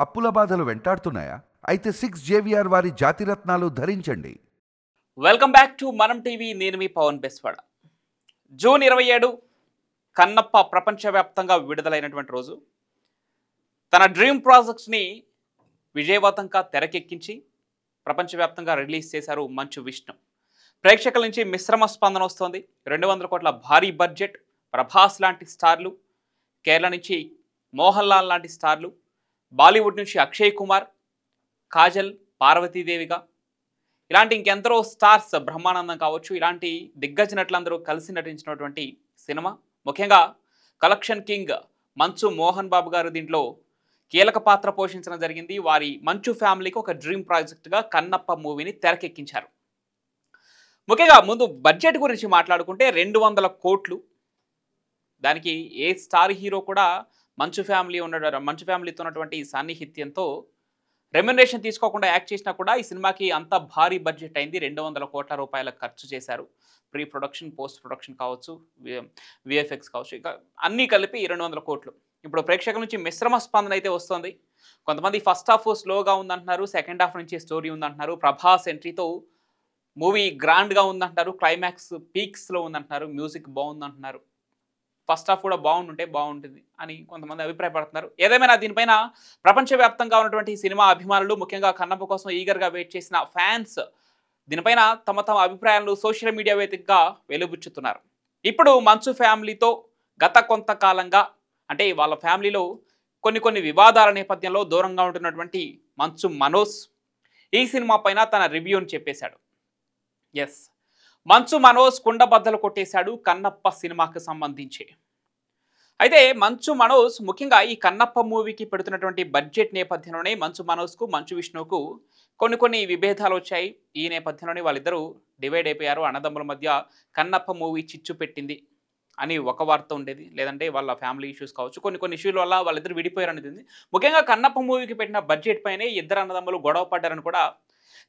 అప్పుల బాధలు వెంటాడుతున్నాయా? అయితే 6 జేవిఆర్ వారి జాతిరత్నాలు ధరించండి. వెల్కమ్ బ్యాక్ టు మనం టీవీ. నేను మీ పవన్ బెస్వాడ. జూన్ 27 కన్నప్ప ప్రపంచవ్యాప్తంగా విడుదలైనటువంటి రోజు. తన డ్రీమ్ ప్రాజెక్ట్స్ని విజయవంతంగా తెరకెక్కించి ప్రపంచవ్యాప్తంగా రిలీజ్ చేశారు మంచు విష్ణు. ప్రేక్షకుల నుంచి మిశ్రమ స్పందన వస్తోంది. 200 కోట్ల భారీ బడ్జెట్, ప్రభాస్ లాంటి స్టార్లు, కేరళ నుంచి మోహన్ లాల్ లాంటి స్టార్లు, బాలీవుడ్ నుంచి అక్షయ్ కుమార్, కాజల్, పార్వతీదేవిగా ఇలాంటి ఇంకెందరో స్టార్స్, బ్రహ్మానందం కావచ్చు, ఇలాంటి దిగ్గజ నటులందరూ కలిసి నటించినటువంటి సినిమా. ముఖ్యంగా కలెక్షన్ కింగ్ మంచు మోహన్ బాబు గారు దీంట్లో కీలక పాత్ర పోషించడం జరిగింది. వారి మంచు ఫ్యామిలీకి ఒక డ్రీమ్ ప్రాజెక్ట్గా కన్నప్ప మూవీని తెరకెక్కించారు. ముఖ్యంగా ముందు బడ్జెట్ గురించి మాట్లాడుకుంటే 200 కోట్లు. దానికి ఏ స్టార్ హీరో కూడా మంచు ఫ్యామిలీతో ఉన్నటువంటి సాన్నిహిత్యంతో రెమ్యునరేషన్ తీసుకోకుండా యాక్ట్ చేసినా కూడా ఈ సినిమాకి అంత భారీ బడ్జెట్ అయింది. 200 కోట్ల రూపాయల ఖర్చు చేశారు. ప్రీ ప్రొడక్షన్, పోస్ట్ ప్రొడక్షన్ కావచ్చు, విఎఫ్ఎక్స్ కావచ్చు, ఇక అన్నీ కలిపి 200 కోట్లు. ఇప్పుడు ప్రేక్షకుల నుంచి మిశ్రమ స్పందన అయితే వస్తుంది. కొంతమంది ఫస్ట్ హాఫ్ స్లోగా ఉందంటున్నారు, సెకండ్ హాఫ్ నుంచి స్టోరీ ఉందంటున్నారు, ప్రభాస్ ఎంట్రీతో మూవీ గ్రాండ్గా ఉందంటున్నారు, క్లైమాక్స్ పీక్స్లో ఉందంటున్నారు, మ్యూజిక్ బాగుందంటున్నారు, ఫస్ట్ హాఫ్ కూడా బాగుంటుంటే బాగుంటుంది అని కొంతమంది అభిప్రాయపడుతున్నారు. ఏదేమైనా దీనిపైన ప్రపంచవ్యాప్తంగా ఉన్నటువంటి సినిమా అభిమానులు, ముఖ్యంగా కన్నప్ప కోసం ఈగర్గా వెయిట్ చేసిన ఫ్యాన్స్ దీనిపైన తమ అభిప్రాయాలను సోషల్ మీడియా వేదికగా వెలుబుచ్చుతున్నారు. ఇప్పుడు మంచు ఫ్యామిలీతో గత కొంతకాలంగా, అంటే వాళ్ళ ఫ్యామిలీలో కొన్ని వివాదాల నేపథ్యంలో దూరంగా ఉంటున్నటువంటి మంచు మనోజ్ ఈ సినిమా పైన తన రివ్యూని చెప్పేశాడు. ఎస్, మంచు మనోజ్ కుండబద్దలు కొట్టేశాడు కన్నప్ప సినిమాకి సంబంధించి. అయితే మంచు మనోజ్ ముఖ్యంగా ఈ కన్నప్ప మూవీకి పెడుతున్నటువంటి బడ్జెట్ నేపథ్యంలోనే మంచు మనోజ్కు, మంచు విష్ణువుకు కొన్ని విభేదాలు వచ్చాయి. ఈ నేపథ్యంలోనే వాళ్ళిద్దరూ డివైడ్ అయిపోయారు. అన్నదమ్ముల మధ్య కన్నప్ప మూవీ చిచ్చు పెట్టింది అని ఒక వార్త ఉండేది. లేదంటే వాళ్ళ ఫ్యామిలీ ఇష్యూస్ కావచ్చు, కొన్ని ఇష్యూల వల్ల వాళ్ళిద్దరు విడిపోయారు అనేది. ముఖ్యంగా కన్నప్ప మూవీకి పెట్టిన బడ్జెట్ పైనే ఇద్దరు అన్నదమ్ములు గొడవ పడ్డారని కూడా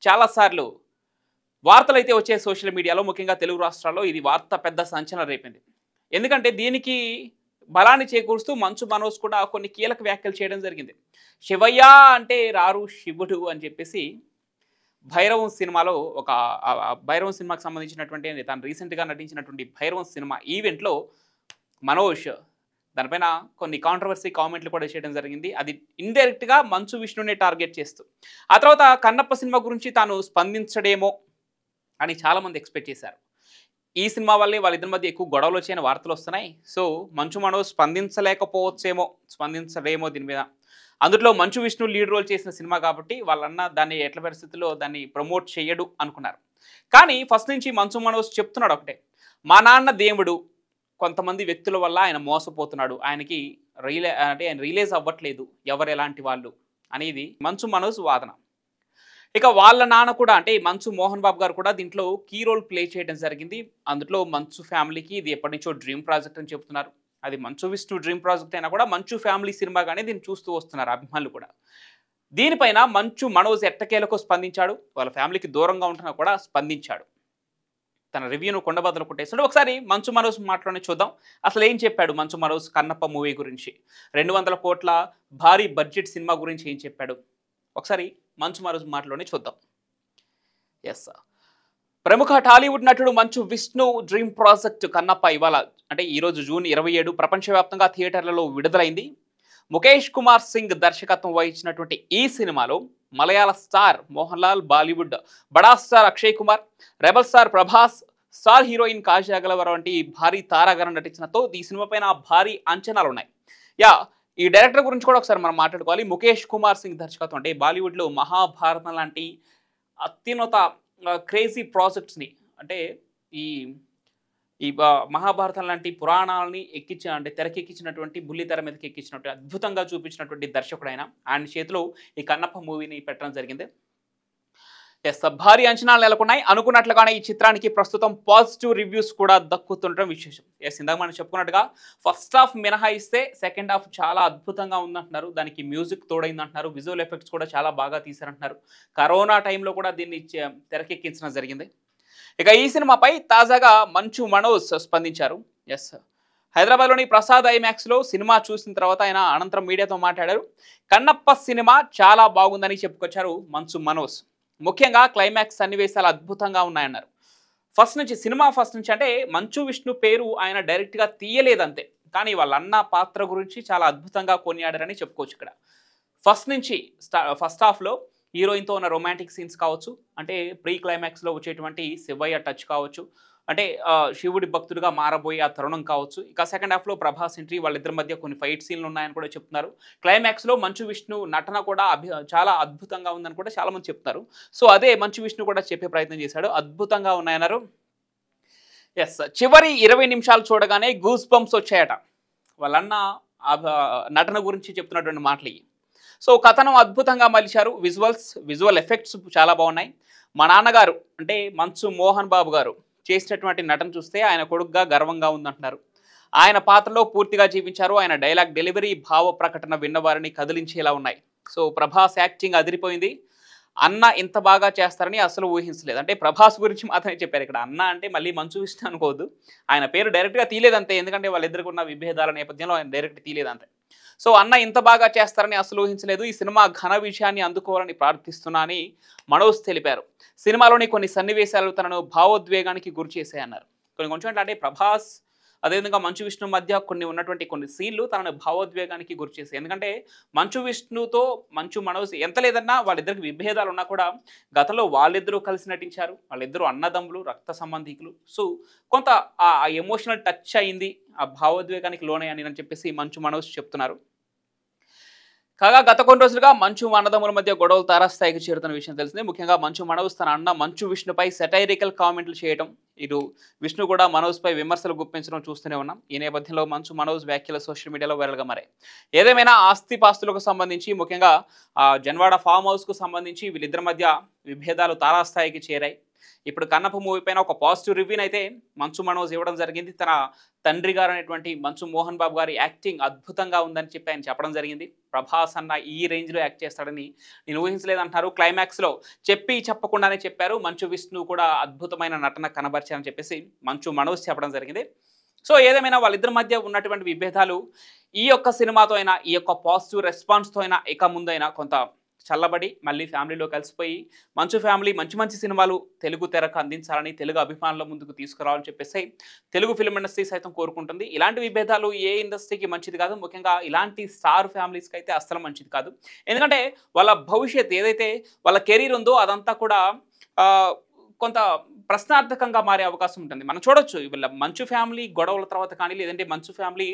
చాలాసార్లు వార్తలు అయితే వచ్చే సోషల్ మీడియాలో, ముఖ్యంగా తెలుగు రాష్ట్రాల్లో ఇది వార్త పెద్ద సంచలనం రేపింది. ఎందుకంటే దీనికి బలాన్ని చేకూరుస్తూ మంచు మనోజ్ కూడా కొన్ని కీలక వ్యాఖ్యలు చేయడం జరిగింది. శివయ్య అంటే రారు శివుడు అని చెప్పేసి భైరవం సినిమాలో భైరవం సినిమాకి సంబంధించినటువంటి తను రీసెంట్గా నటించినటువంటి భైరవం సినిమా ఈవెంట్లో మనోజ్ దానిపైన కొన్ని కాంట్రవర్సీ కామెంట్లు కూడా చేయడం జరిగింది. అది ఇండైరెక్ట్గా మంచు విష్ణునే టార్గెట్ చేస్తూ. ఆ తర్వాత కన్నప్ప సినిమా గురించి తాను స్పందించడేమో అని చాలామంది ఎక్స్పెక్ట్ చేశారు. ఈ సినిమా వల్లే వాళ్ళిద్దరి మధ్య ఎక్కువ గొడవలు వచ్చాయని వార్తలు వస్తున్నాయి. సో మంచు మనోజ్ స్పందించడేమో దీని మీద. అందులో మంచు విష్ణు లీడ్ రోల్ చేసిన సినిమా కాబట్టి వాళ్ళన్న దాన్ని ఎట్ల పరిస్థితుల్లో దాన్ని ప్రమోట్ చేయడు అనుకున్నారు. కానీ ఫస్ట్ నుంచి మంచు మనోజ్ చెప్తున్నాడు ఒకటే, మా నాన్న దేవుడు, కొంతమంది వ్యక్తుల వల్ల ఆయన మోసపోతున్నాడు, ఆయనకి ఆయన రిలీజ్ అవ్వట్లేదు ఎవరు ఎలాంటి వాళ్ళు అనేది మంచు మనోజ్ వాదన. ఇక వాళ్ళ నాన్న కూడా, అంటే మంచు మోహన్ బాబు గారు కూడా దీంట్లో కీ రోల్ ప్లే చేయడం జరిగింది. అందులో మంచు ఫ్యామిలీకి ఇది ఎప్పటి నుంచో డ్రీమ్ ప్రాజెక్ట్ అని చెప్తున్నారు. అది మంచు విష్ణు డ్రీమ్ ప్రాజెక్ట్ అయినా కూడా మంచు ఫ్యామిలీ సినిమాగానే దీన్ని చూస్తూ వస్తున్నారు అభిమానులు కూడా. దీనిపైన మంచు మనోజ్ ఎట్టకేలకు స్పందించాడు. వాళ్ళ ఫ్యామిలీకి దూరంగా ఉంటున్నా కూడా స్పందించాడు. తన రివ్యూను కొండబద్దలు కొట్టేశాడు. ఒకసారి మంచు మనోజ్ మాటలోనే చూద్దాం అసలు ఏం చెప్పాడు మంచు మనోజ్ కన్నప్ప మూవీ గురించి, 200 కోట్ల భారీ బడ్జెట్ సినిమా గురించి ఏం చెప్పాడు ఒకసారి మంచు మనోజ్ మాటలోనే చూద్దాం. ఎస్, ప్రముఖ టాలీవుడ్ నటుడు మంచు విష్ణు డ్రీమ్ ప్రాజెక్ట్ కన్నప్ప ఇవాళ, అంటే ఈరోజు జూన్ 27 ప్రపంచవ్యాప్తంగా థియేటర్లలో విడుదలైంది. ముఖేష్ కుమార్ సింగ్ దర్శకత్వం వహించినటువంటి ఈ సినిమాలో మలయాళ స్టార్ మోహన్ లాల్, బాలీవుడ్ బడా star Akshay Kumar, rebel star Prabhas, star heroine Kajal వంటి భారీ తారాగణం నటించడంతో ఈ సినిమా పైన భారీ అంచనాలు ఉన్నాయి. ఈ డైరెక్టర్ గురించి కూడా ఒకసారి మనం మాట్లాడుకోవాలి. ముఖేష్ కుమార్ సింగ్ దర్శకత్వం, అంటే బాలీవుడ్లో మహాభారతం లాంటి అత్యున్నత క్రేజీ ప్రాజెక్ట్స్ని, అంటే ఈ మహాభారతం లాంటి పురాణాలని తెరకెక్కించినటువంటి, బుల్లితెర మీదకి ఎక్కించినటువంటి, అద్భుతంగా చూపించినటువంటి దర్శకుడు ఆయన చేతిలో ఈ కన్నప్ప మూవీని పెట్టడం జరిగింది. ఎస్, భారీ అంచనాలు నెలకొన్నాయి. అనుకున్నట్లుగానే ఈ చిత్రానికి ప్రస్తుతం పాజిటివ్ రివ్యూస్ కూడా దక్కుతుండటం విశేషం. ఎస్, ఇందాక మనం చెప్పుకున్నట్టుగా ఫస్ట్ హాఫ్ మినహాయిస్తే సెకండ్ హాఫ్ చాలా అద్భుతంగా ఉందంటున్నారు. దానికి మ్యూజిక్ తోడైందంటున్నారు, విజువల్ ఎఫెక్ట్స్ కూడా చాలా బాగా తీశారంటున్నారు. కరోనా టైంలో కూడా దీన్ని తెరకెక్కించడం జరిగింది. ఇక ఈ సినిమాపై తాజాగా మంచు మనోజ్ స్పందించారు. ఎస్, హైదరాబాద్లోని ప్రసాద్ ఐమాక్స్లో సినిమా చూసిన తర్వాత ఆయన అనంతరం మీడియాతో మాట్లాడారు. కన్నప్ప సినిమా చాలా బాగుందని చెప్పుకొచ్చారు మంచు మనోజ్. ముఖ్యంగా క్లైమాక్స్ సన్నివేశాలు అద్భుతంగా ఉన్నాయన్నారు. ఫస్ట్ నుంచి అంటే మంచు విష్ణు పేరు ఆయన డైరెక్ట్గా తీయలేదంతే, కానీ వాళ్ళ అన్న పాత్ర గురించి చాలా అద్భుతంగా కొనియాడారని చెప్పుకోవచ్చు. ఇక్కడ ఫస్ట్ హాఫ్లో హీరోయిన్తో ఉన్న రొమాంటిక్ సీన్స్ కావచ్చు, అంటే ప్రీ క్లైమాక్స్లో వచ్చేటువంటి శివయ్య టచ్ కావచ్చు, అంటే శివుడి భక్తుడిగా మారబోయే ఆ తరుణం కావచ్చు. ఇక సెకండ్ హాఫ్లో ప్రభాస్ ఎంట్రీ, వాళ్ళిద్దరి మధ్య కొన్ని ఫైట్ సీన్లు ఉన్నాయని కూడా చెప్తున్నారు. క్లైమాక్స్లో మంచు విష్ణు నటన కూడా చాలా అద్భుతంగా ఉందని కూడా చాలామంది చెప్తున్నారు. సో అదే మంచు విష్ణు కూడా చెప్పే ప్రయత్నం చేశాడు, అద్భుతంగా ఉన్నాయన్నారు. ఎస్, చివరి 20 నిమిషాలు చూడగానే గూస్ బంప్స్ వచ్చాయట. వాళ్ళన్న నటన గురించి చెప్తున్నటువంటి మాటలు ఇవి. సో కథనం అద్భుతంగా మలిచారు. విజువల్ ఎఫెక్ట్స్ చాలా బాగున్నాయి. మా నాన్నగారు అంటే మంచు మోహన్ బాబు గారు చేసినటువంటి నటన చూస్తే ఆయన కొడుకుగా గర్వంగా ఉందంటున్నారు. ఆయన పాత్రలో పూర్తిగా జీవించారు. ఆయన డైలాగ్ డెలివరీ, భావ ప్రకటన విన్నవారిని కదిలించేలా ఉన్నాయి. సో ప్రభాస్ యాక్టింగ్ అదిరిపోయింది. అన్న ఇంత బాగా చేస్తారని అసలు ఊహించలేదు. అంటే ప్రభాస్ గురించి మాత్రమే చెప్పారు ఇక్కడ. అన్న అంటే మళ్ళీ మంచు విష్ణు అనుకోవద్దు, ఆయన పేరు డైరెక్ట్గా తీయలేదంతే, ఎందుకంటే వాళ్ళిద్దరికి ఉన్న విభేదాల నేపథ్యంలో ఆయన డైరెక్ట్ తీయలేదంతే. సో అన్న ఇంత బాగా చేస్తారని అసలు ఊహించలేదు. ఈ సినిమా ఘన విజయాన్ని అందుకోవాలని ప్రార్థిస్తున్నా అని మనోజ్ తెలిపారు. సినిమాలోని కొన్ని సన్నివేశాలు తనను భావోద్వేగానికి గురి చేశాయన్నారు. కొంచెం అంటే ప్రభాస్ అదేవిధంగా మంచు విష్ణు మధ్య ఉన్నటువంటి కొన్ని సీన్లు తనను భావోద్వేగానికి గురి చేశాయి. ఎందుకంటే మంచు విష్ణుతో మంచు మనోజ్ ఎంత లేదన్నా వాళ్ళిద్దరికి విభేదాలు ఉన్నా కూడా గతంలో వాళ్ళిద్దరూ కలిసి నటించారు. వాళ్ళిద్దరూ అన్నదమ్ములు, రక్త సంబంధికులు. సో కొంత ఆ ఎమోషనల్ టచ్ అయింది, ఆ భావోద్వేగానికి లోనయ్యని అని చెప్పేసి మంచు మనోజ్ చెప్తున్నారు. కాగా గత కొన్ని రోజులుగా మంచు అన్నదమ్ముల మధ్య గొడవలు తారాస్థాయికి చేరుతున్న విషయం తెలిసిందే. ముఖ్యంగా మంచు మనోజ్ తన అన్న మంచు విష్ణుపై సెటైరికల్ కామెంట్లు చేయడం, ఇటు విష్ణు కూడా మనోజ్పై విమర్శలు గుప్పించడం చూస్తూనే ఉన్నాం. ఈ నేపథ్యంలో మంచు మనోజ్ వ్యాఖ్యలు సోషల్ మీడియాలో వైరల్గా మారాయి. ఏదేమైనా ఆస్తిపాస్తులకు సంబంధించి, ముఖ్యంగా జన్వాడ ఫామ్ హౌస్కు సంబంధించి వీళ్ళిద్దరి మధ్య విభేదాలు తారాస్థాయికి చేరాయి. ఇప్పుడు కన్నప్ప మూవీ పైన ఒక పాజిటివ్ రివ్యూని అయితే మంచు మనోజ్ ఇవ్వడం జరిగింది. తన తండ్రి గారు అనేటువంటి మంచు మోహన్ బాబు గారి యాక్టింగ్ అద్భుతంగా ఉందని చెప్పి ఆయన చెప్పడం జరిగింది. ప్రభాస్ అన్న ఈ రేంజ్లో యాక్ట్ చేస్తాడని నేను ఊహించలేదంటారు. క్లైమాక్స్లో చెప్పకుండానే చెప్పారు. మంచు విష్ణు కూడా అద్భుతమైన నటన కనబరిచారని చెప్పేసి మంచు మనోజ్ చెప్పడం జరిగింది. సో ఏదేమైనా వాళ్ళిద్దరి మధ్య ఉన్నటువంటి విభేదాలు ఈ యొక్క సినిమాతో అయినా, ఈ యొక్క పాజిటివ్ రెస్పాన్స్తో అయినా, ఇక ముందైనా కొంత చల్లబడి మళ్ళీ ఫ్యామిలీలో కలిసిపోయి మంచు ఫ్యామిలీ మంచి సినిమాలు తెలుగు తెరకు అందించాలని, తెలుగు అభిమానుల ముందుకు తీసుకురావాలని చెప్పేసి తెలుగు ఫిల్మ్ ఇండస్ట్రీ సైతం కోరుకుంటుంది. ఇలాంటి విభేదాలు ఏ ఇండస్ట్రీకి మంచిది కాదు, ముఖ్యంగా ఇలాంటి స్టార్ ఫ్యామిలీస్కి అయితే అస్సలు మంచిది కాదు. ఎందుకంటే వాళ్ళ భవిష్యత్ ఏదైతే వాళ్ళ కెరీర్ ఉందో అదంతా కూడా కొంత ప్రశ్నార్థకంగా మారే అవకాశం ఉంటుంది. మనం చూడొచ్చు వీళ్ళ మంచు ఫ్యామిలీ గొడవల తర్వాత కానీ, లేదంటే మంచు ఫ్యామిలీ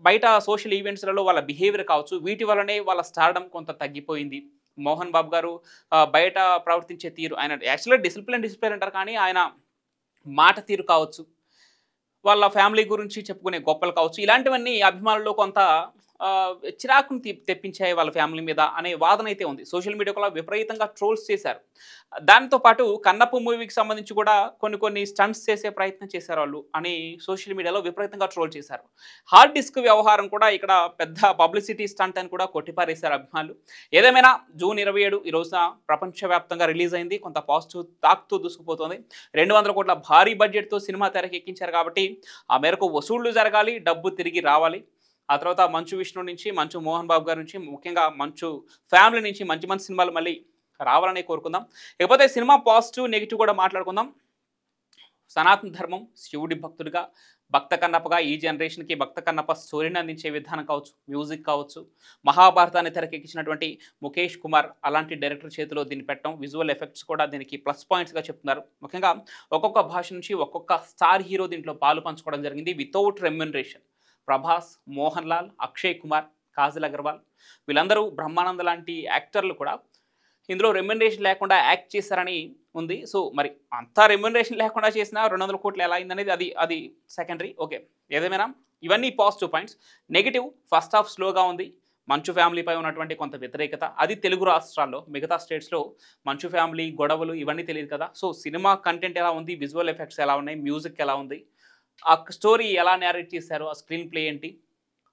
బయట సోషల్ ఈవెంట్స్లలో వాళ్ళ బిహేవియర్ కావచ్చు, వీటి వల్లనే వాళ్ళ స్టార్డమ్ కొంత తగ్గిపోయింది. మోహన్ బాబు గారు బయట ప్రవర్తించే తీరు, ఆయన యాక్చువల్గా డిసిప్లిన్ అంటారు, కానీ ఆయన మాట తీరు కావచ్చు, వాళ్ళ ఫ్యామిలీ గురించి చెప్పుకునే గొప్పలు కావచ్చు, ఇలాంటివన్నీ అభిమానుల్లో కొంత చిరాకును తెప్పించాయి వాళ్ళ ఫ్యామిలీ మీద అనే వాదన అయితే ఉంది. సోషల్ మీడియాలో విపరీతంగా ట్రోల్స్ చేశారు. దాంతోపాటు కన్నప్ప మూవీకి సంబంధించి కూడా కొన్ని స్టంట్స్ చేసే ప్రయత్నం చేశారు వాళ్ళు అని సోషల్ మీడియాలో విపరీతంగా ట్రోల్ చేశారు. హార్డ్ డిస్క్ వ్యవహారం కూడా ఇక్కడ పెద్ద పబ్లిసిటీ స్టంట్ అని కూడా కొట్టిపారేశారు అభిమానులు. ఏదేమైనా జూన్ 27 ఈ రోజున ప్రపంచవ్యాప్తంగా రిలీజ్ అయింది. కొంత పాజిటివ్ తాక్తూ దూసుకుపోతుంది. 200 కోట్ల భారీ బడ్జెట్తో సినిమా తెరకెక్కించారు కాబట్టి ఆ మేరకు వసూళ్లు జరగాలి, డబ్బు తిరిగి రావాలి. ఆ తర్వాత మంచు విష్ణు నుంచి, మంచు మోహన్ బాబు గారి నుంచి, ముఖ్యంగా మంచు ఫ్యామిలీ నుంచి మంచి సినిమాలు మళ్ళీ రావాలని కోరుకుందాం. ఇకపోతే సినిమా పాజిటివ్ నెగిటివ్ కూడా మాట్లాడుకుందాం. సనాతన ధర్మం, శివుడి భక్తుడిగా, భక్త కన్నప్పగా ఈ జనరేషన్కి భక్త కన్నప్ప స్టోరీని అందించే విధానం కావచ్చు, మ్యూజిక్ కావచ్చు, మహాభారతాన్ని తెరకెక్కించినటువంటి ముఖేష్ కుమార్ అలాంటి డైరెక్టర్ చేతిలో దీన్ని పెట్టడం, విజువల్ ఎఫెక్ట్స్ కూడా దీనికి ప్లస్ పాయింట్స్గా చెప్తున్నారు. ముఖ్యంగా ఒక్కొక్క భాష నుంచి ఒక్కొక్క స్టార్ హీరో దీంట్లో పాలు పంచుకోవడం జరిగింది వితౌట్ రెమ్యునరేషన్. ప్రభాస్, మోహన్ లాల్, అక్షయ్ కుమార్, కాజల్ అగర్వాల్ వీళ్ళందరూ బ్రహ్మానంద లాంటి యాక్టర్లు కూడా ఇందులో రెమ్యునరేషన్ లేకుండా యాక్ట్ చేశారని ఉంది. సో మరి అంతా రెమ్యునరేషన్ లేకుండా చేసినా 200 కోట్లు ఎలా అయిందనేది అది సెకండరీ. ఓకే, ఏదేమైనా ఇవన్నీ positive points. Negative, first half స్లోగా ఉంది. మంచు ఫ్యామిలీపై ఉన్నటువంటి కొంత వ్యతిరేకత, అది తెలుగు రాష్ట్రాల్లో, మిగతా స్టేట్స్లో మంచు ఫ్యామిలీ గొడవలు ఇవన్నీ తెలియదు కదా. సో సినిమా కంటెంట్ ఎలా ఉంది, విజువల్ ఎఫెక్ట్స్ ఎలా ఉన్నాయి, మ్యూజిక్ ఎలా ఉంది, ఆ స్టోరీ ఎలా నేరేట్ చేశారు, ఆ స్క్రీన్ ప్లే ఏంటి,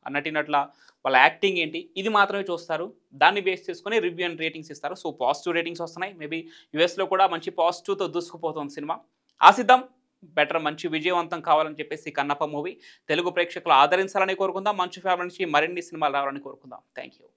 నటినట్ల వాళ్ళ యాక్టింగ్ ఏంటి, ఇది మాత్రమే చూస్తారు. దాన్ని బేస్ చేసుకుని రివ్యూ అండ్ రేటింగ్స్ ఇస్తారు. సో పాజిటివ్ రేటింగ్స్ వస్తున్నాయి. మేబీ యూఎస్లో కూడా మంచి పాజిటివ్తో దూసుకుపోతుంది సినిమా. ఆశిద్దాం బెటర్ మంచి విజయవంతం కావాలని చెప్పేసి కన్నప్ప మూవీ తెలుగు ప్రేక్షకులు ఆదరించాలని కోరుకుందాం. మంచు ఫ్యామిలీ నుంచి మరిన్ని సినిమాలు రావాలని కోరుకుందాం. Thank you.